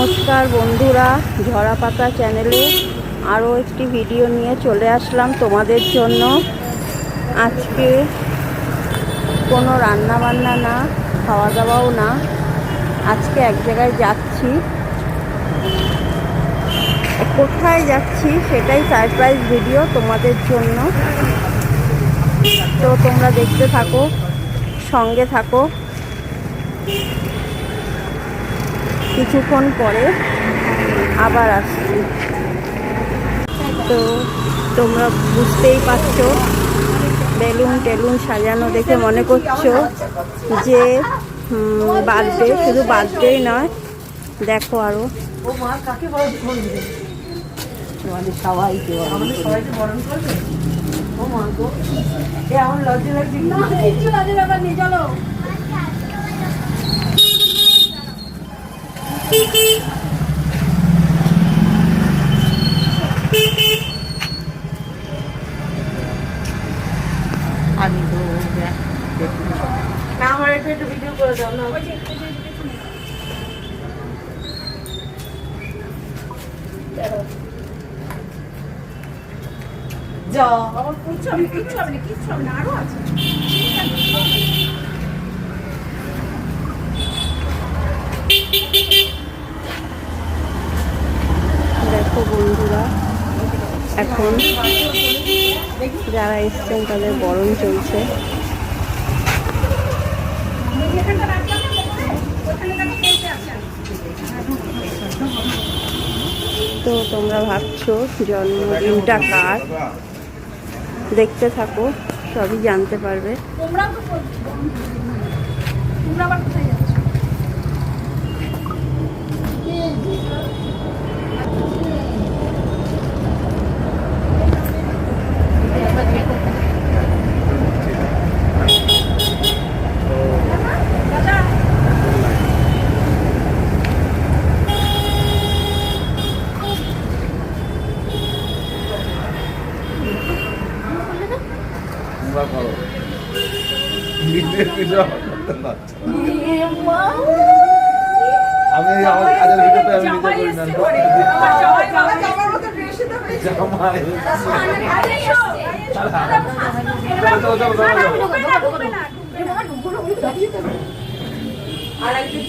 নমস্কার বন্ধুরা, ঝরা পাতা চ্যানেলে আরও একটি ভিডিও নিয়ে চলে আসলাম তোমাদের জন্য। আজকে কোনো রান্না বান্না না, খাওয়া দাওয়াও না, আজকে এক জায়গায় যাচ্ছি। কোথায় যাচ্ছি সেটাই সারপ্রাইজ ভিডিও তোমাদের জন্য। তো তোমরা দেখতে থাকো, সঙ্গে থাকো। কিছুক্ষণ পরে আবার আসছি। তো তোমরা বুঝতেই পারছো, বেলুন টেলুন সাজানো দেখে মনে করছো যে বার্থডে। শুধু বার্থডেই নয়, দেখো আরো সবাইকে বরণ করবে। ও মা গো, এমন লজ্জা লাগছে না, কিছু লজ্জা ব্যাপার নেই, চলো। আমি তো না, আমার একটু ভিডিও করে দাও না। যা আমার কিচ্ছু হবে, কিচ্ছু হবে না, কিচ্ছু হবে না, আরো আছে। দেখো বন্ধুরা, এখন যারা এসছেন তাদের বরণ চলছে। তো তোমরা ভাবছো জন্মদিনটা কার, দেখতে থাকো, সবই জানতে পারবে। আমি আমার কাজের ভিতরে আমি নিজে করি না।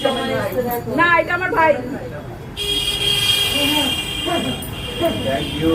জামাই না, এটা আমার ভাই। Thank you.